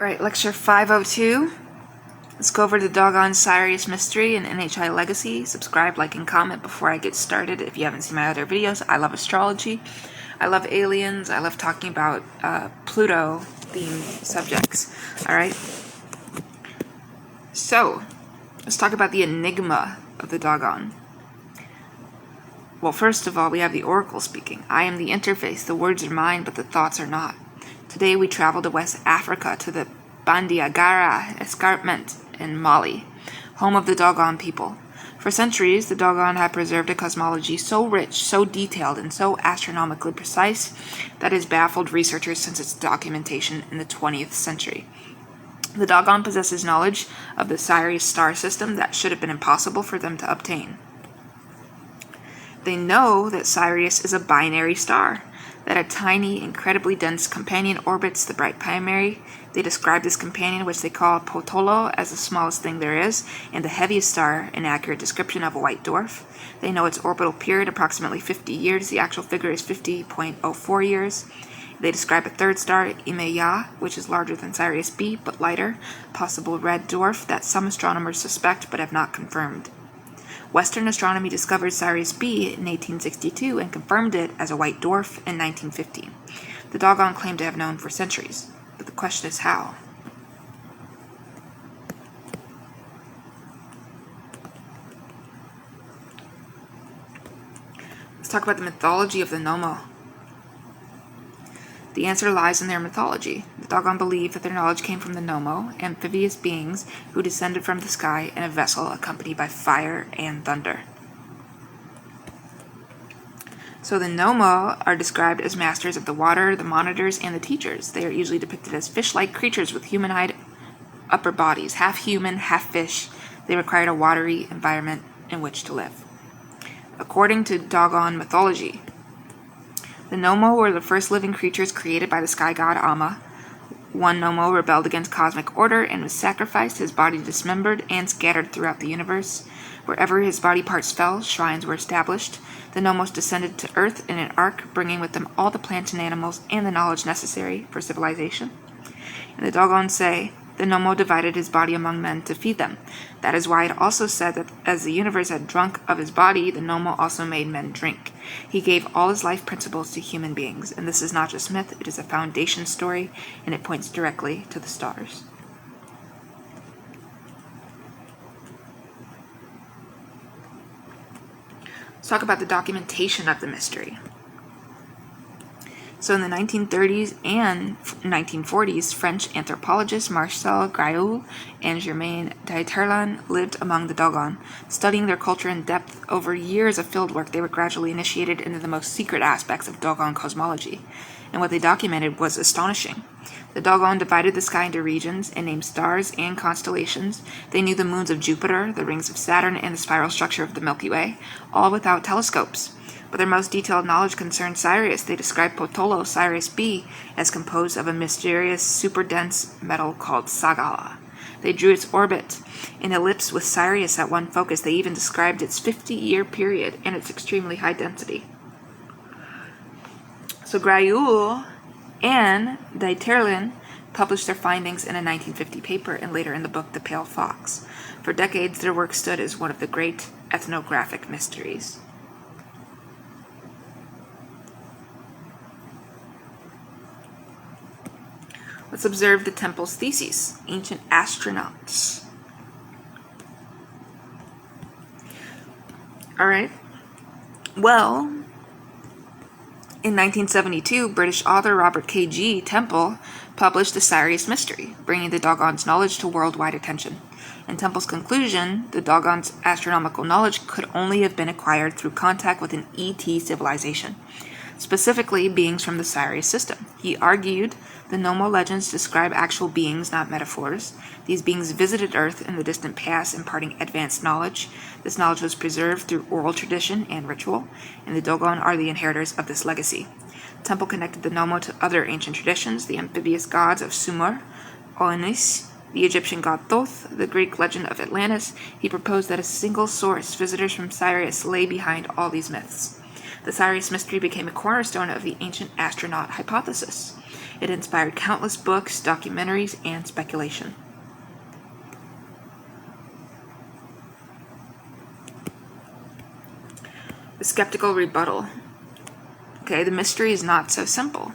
Alright, lecture 502. Let's go over the Dogon Sirius mystery and NHI legacy. Subscribe, like, and comment before I get started if you haven't seen my other videos. I love astrology. I love aliens. I love talking about Pluto-themed subjects. Alright? So, let's talk about the enigma of the Dogon. Well, first of all, we have the oracle speaking. I am the interface. The words are mine, but the thoughts are not. Today we travel to West Africa, to the Bandiagara escarpment in Mali, home of the Dogon people. For centuries, the Dogon have preserved a cosmology so rich, so detailed, and so astronomically precise that it has baffled researchers since its documentation in the 20th century. The Dogon possesses knowledge of the Sirius star system that should have been impossible for them to obtain. They know that Sirius is a binary star, that a tiny, incredibly dense companion orbits the bright primary. They describe this companion, which they call Potolo, as the smallest thing there is, and the heaviest star, an accurate description of a white dwarf. They know its orbital period, approximately 50 years. The actual figure is 50.04 years. They describe a third star, Imeya, which is larger than Sirius B, but lighter, possible red dwarf that some astronomers suspect but have not confirmed. Western astronomy discovered Sirius B in 1862 and confirmed it as a white dwarf in 1950. The Dogon claim to have known for centuries, but the question is how. Let's talk about the mythology of the Nomo. The answer lies in their mythology. The Dogon believe that their knowledge came from the Nomo, amphibious beings who descended from the sky in a vessel accompanied by fire and thunder. So the Nomo are described as masters of the water, the monitors, and the teachers. They are usually depicted as fish-like creatures with humanoid upper bodies, half human, half fish. They required a watery environment in which to live. According to Dogon mythology, the Nomo were the first living creatures created by the sky god Amma. One Nomo rebelled against cosmic order and was sacrificed, his body dismembered and scattered throughout the universe. Wherever his body parts fell, shrines were established. The Nomos descended to Earth in an ark, bringing with them all the plants and animals and the knowledge necessary for civilization. And the Dogon say, the Nomo divided his body among men to feed them. That is why it also said that as the universe had drunk of his body, the Nomo also made men drink. He gave all his life principles to human beings, and this is not just myth, it is a foundation story, and it points directly to the stars. Let's talk about the documentation of the mystery. So in the 1930s and 1940s, French anthropologists Marcel Graeul and Germain Dieterlen lived among the Dogon. Studying their culture in depth over years of fieldwork, they were gradually initiated into the most secret aspects of Dogon cosmology, and what they documented was astonishing. The Dogon divided the sky into regions and named stars and constellations. They knew the moons of Jupiter, the rings of Saturn, and the spiral structure of the Milky Way, all without telescopes. But their most detailed knowledge concerned Sirius. They described Potolo, Sirius B, as composed of a mysterious, super-dense metal called Sagala. They drew its orbit, an ellipse with Sirius at one focus. They even described its 50-year period and its extremely high density. So Graeul and Dieterlen published their findings in a 1950 paper and later in the book The Pale Fox. For decades, their work stood as one of the great ethnographic mysteries. Let's observe the temple's theses, ancient astronauts. Alright. Well, in 1972, British author Robert K.G. Temple published The Sirius Mystery, bringing the Dogon's knowledge to worldwide attention. In Temple's conclusion, the Dogon's astronomical knowledge could only have been acquired through contact with an ET civilization, specifically beings from the Sirius system. He argued the Nomo legends describe actual beings, not metaphors. These beings visited Earth in the distant past, imparting advanced knowledge. This knowledge was preserved through oral tradition and ritual, and the Dogon are the inheritors of this legacy. Temple connected the Nomo to other ancient traditions, the amphibious gods of Sumer, Oannes, the Egyptian god Thoth, the Greek legend of Atlantis. He proposed that a single source, visitors from Sirius, lay behind all these myths. The Sirius mystery became a cornerstone of the ancient astronaut hypothesis. It inspired countless books, documentaries, and speculation. The skeptical rebuttal. Okay, the mystery is not so simple.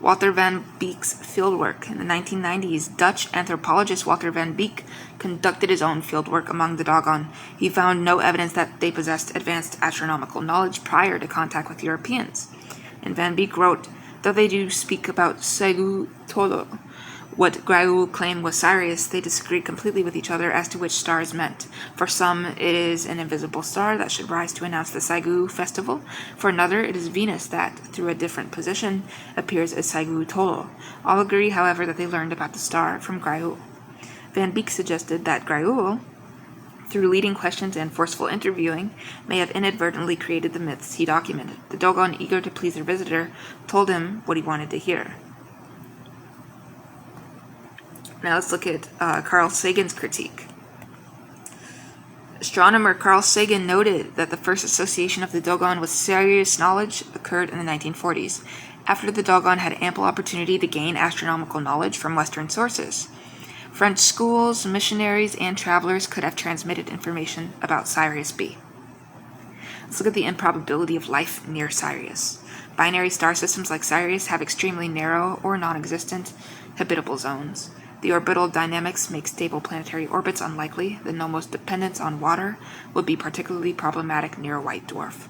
Walter van Beek's fieldwork. In the 1990s, Dutch anthropologist Walter van Beek conducted his own fieldwork among the Dogon. He found no evidence that they possessed advanced astronomical knowledge prior to contact with Europeans. And Van Beek wrote, though they do speak about Segu Tolo, what Graul claimed was Sirius, they disagree completely with each other as to which star is meant. For some, it is an invisible star that should rise to announce the Saigu festival. For another, it is Venus that, through a different position, appears as Saigu Tolo. All agree, however, that they learned about the star from Graul. Van Beek suggested that Graul, through leading questions and forceful interviewing, may have inadvertently created the myths he documented. The Dogon, eager to please their visitor, told him what he wanted to hear. Now let's look at Carl Sagan's critique. Astronomer Carl Sagan noted that the first association of the Dogon with Sirius knowledge occurred in the 1940s, after the Dogon had ample opportunity to gain astronomical knowledge from Western sources. French schools, missionaries, and travelers could have transmitted information about Sirius B. Let's look at the improbability of life near Sirius. Binary star systems like Sirius have extremely narrow or non-existent habitable zones. The orbital dynamics make stable planetary orbits unlikely. The Nomos' dependence on water would be particularly problematic near a white dwarf.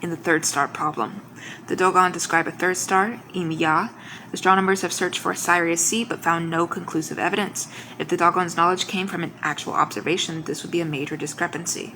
In the third star problem, the Dogon describe a third star, Imiya. Astronomers have searched for Sirius C but found no conclusive evidence. If the Dogon's knowledge came from an actual observation, this would be a major discrepancy.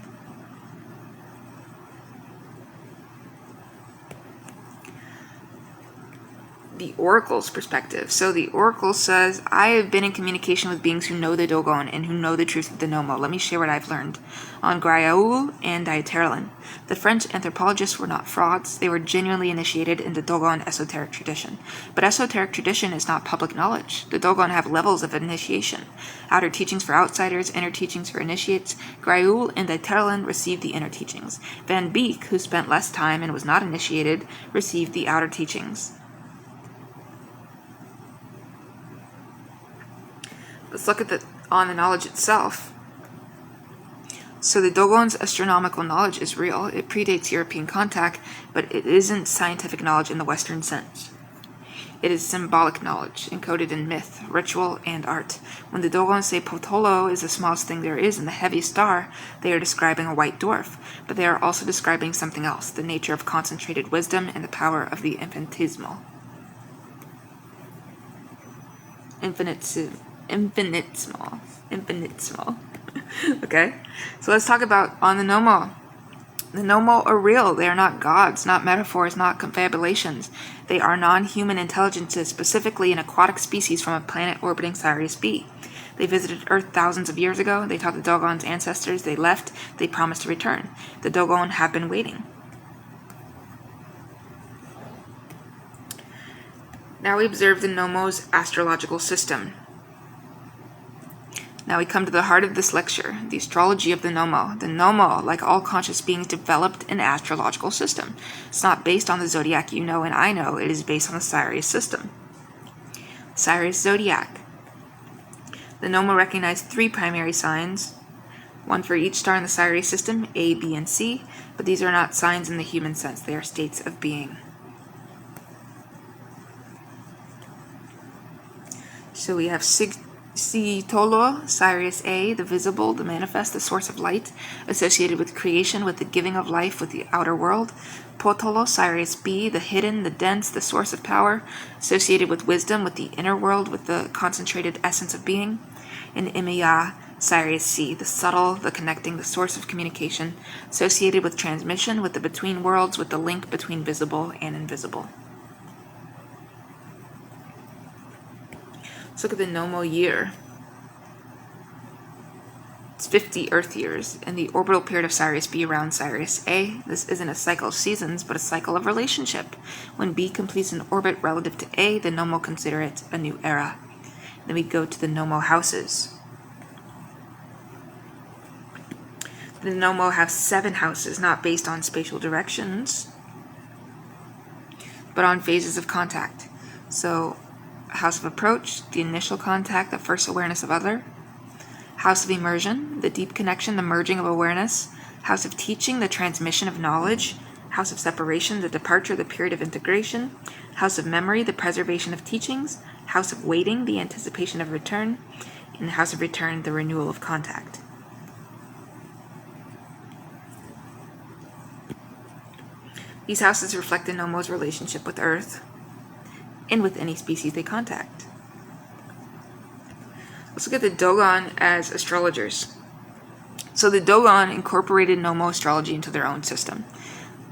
The Oracle's perspective. So the Oracle says, I have been in communication with beings who know the Dogon and who know the truth of the Nomo. Let me share what I've learned. On Graul and Diaterlin, the French anthropologists were not frauds. They were genuinely initiated in the Dogon esoteric tradition. But esoteric tradition is not public knowledge. The Dogon have levels of initiation. Outer teachings for outsiders, inner teachings for initiates. Graul and Diaterlin received the inner teachings. Van Beek, who spent less time and was not initiated, received the outer teachings. Let's look at the knowledge itself. So the Dogon's astronomical knowledge is real. It predates European contact, but it isn't scientific knowledge in the Western sense. It is symbolic knowledge, encoded in myth, ritual, and art. When the Dogon say Potolo is the smallest thing there is in the heavy star, they are describing a white dwarf, but they are also describing something else, the nature of concentrated wisdom and the power of the infinitesimal. Infinitesimal. Okay, so let's talk about on the Nomo. The Nomo are real. They are not gods, not metaphors, not confabulations. They are non-human intelligences, specifically an aquatic species from a planet orbiting Sirius B. They visited Earth thousands of years ago. They taught the Dogon's ancestors. They left. They promised to return. The Dogon have been waiting. Now we observe the Nomo's astrological system. Now we come to the heart of this lecture, the astrology of the Nomo. The Nomo, like all conscious beings, developed an astrological system. It's not based on the zodiac you know and I know. It is based on the Sirius system. Sirius zodiac. The Nomo recognize 3 primary signs, one for each star in the Sirius system, A, B, and C, but these are not signs in the human sense. They are states of being. So we have Tolo, Sirius A, the visible, the manifest, the source of light, associated with creation, with the giving of life, with the outer world. Potolo, Sirius B, the hidden, the dense, the source of power, associated with wisdom, with the inner world, with the concentrated essence of being. And Imiya, Sirius C, the subtle, the connecting, the source of communication, associated with transmission, with the between worlds, with the link between visible and invisible. Let's look at the Nomo year. It's 50 Earth years, and the orbital period of Sirius B around Sirius A. This isn't a cycle of seasons, but a cycle of relationship. When B completes an orbit relative to A, the Nomo consider it a new era. Then we go to the Nomo houses. The Nomo have 7 houses, not based on spatial directions. but on phases of contact. So, house of approach, the initial contact, the first awareness of other. House of immersion, the deep connection, the merging of awareness. House of teaching, the transmission of knowledge. House of separation, the departure, the period of integration. House of memory, the preservation of teachings. House of waiting, the anticipation of return. And house of return, the renewal of contact. These houses reflect the Nomo's relationship with Earth and with any species they contact. Let's look at the Dogon as astrologers. So the Dogon incorporated Nomo astrology into their own system.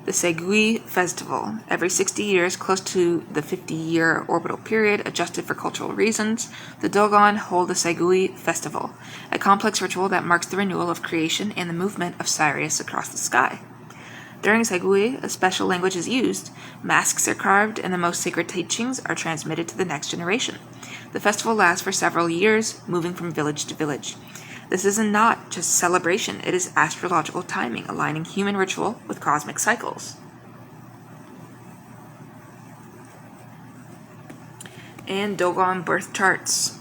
The Segui festival, every 60 years, close to the 50-year orbital period, adjusted for cultural reasons, the Dogon hold the Segui festival, a complex ritual that marks the renewal of creation and the movement of Sirius across the sky. During Segui, a special language is used, masks are carved, and the most sacred teachings are transmitted to the next generation. The festival lasts for several years, moving from village to village. This is not just celebration, it is astrological timing, aligning human ritual with cosmic cycles. And Dogon birth charts.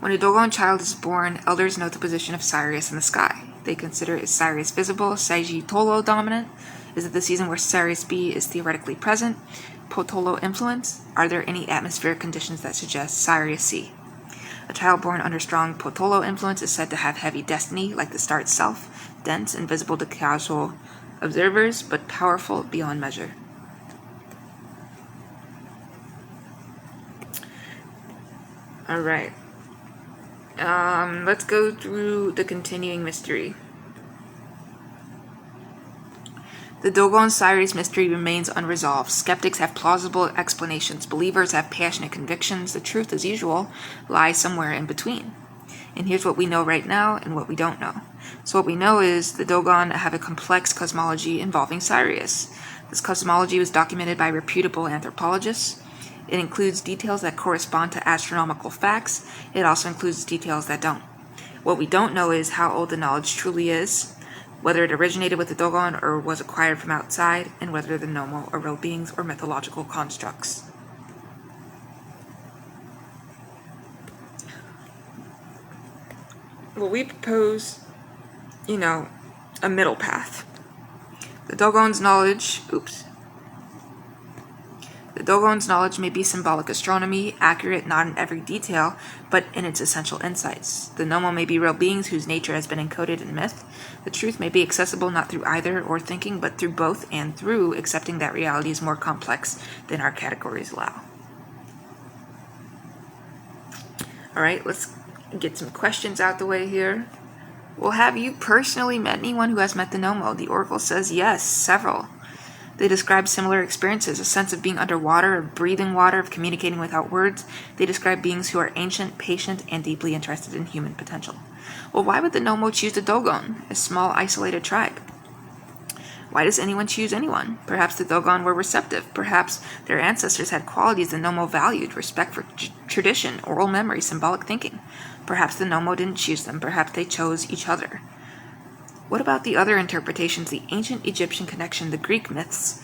When a Dogon child is born, elders note the position of Sirius in the sky. They consider, is Sirius visible, Saiji Tolo dominant? Is it the season where Sirius B is theoretically present? Potolo influence? Are there any atmospheric conditions that suggest Sirius C? A child born under strong Potolo influence is said to have heavy destiny, like the star itself, dense and visible to casual observers, but powerful beyond measure. Alright. Let's go through the continuing mystery. The Dogon-Sirius mystery remains unresolved. Skeptics have plausible explanations. Believers have passionate convictions. The truth, as usual, lies somewhere in between. And here's what we know right now and what we don't know. So what we know is the Dogon have a complex cosmology involving Sirius. This cosmology was documented by reputable anthropologists. It includes details that correspond to astronomical facts. It also includes details that don't. What we don't know is how old the knowledge truly is, whether it originated with the Dogon or was acquired from outside, and whether the Nomo are real beings or mythological constructs. Well, we propose, a middle path. The Dogon's knowledge may be symbolic astronomy, accurate not in every detail, but in its essential insights. The Nomo may be real beings whose nature has been encoded in myth. The truth may be accessible not through either or thinking, but through both and through accepting that reality is more complex than our categories allow. Alright, let's get some questions out the way here. Well, have you personally met anyone who has met the Nomo? The Oracle says yes, several. They describe similar experiences, a sense of being underwater, of breathing water, of communicating without words. They describe beings who are ancient, patient, and deeply interested in human potential. Well, why would the Nomo choose the Dogon, a small, isolated tribe? Why does anyone choose anyone? Perhaps the Dogon were receptive. Perhaps their ancestors had qualities the Nomo valued, respect for tradition, oral memory, symbolic thinking. Perhaps the Nomo didn't choose them. Perhaps they chose each other. What about the other interpretations, the ancient Egyptian connection, the Greek myths?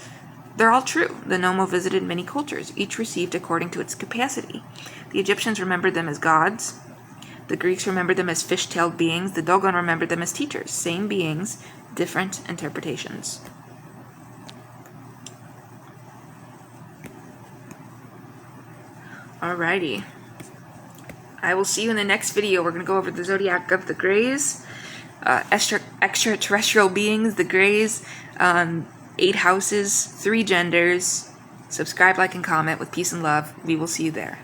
They're all true. The Nomo visited many cultures, each received according to its capacity. The Egyptians remembered them as gods. The Greeks remembered them as fish-tailed beings. The Dogon remembered them as teachers. Same beings, different interpretations. Alrighty. I will see you in the next video. We're going to go over the zodiac of the Greys. Extraterrestrial beings, the Greys, 8 houses, 3 genders. Subscribe, like, and comment with peace and love. We will see you there.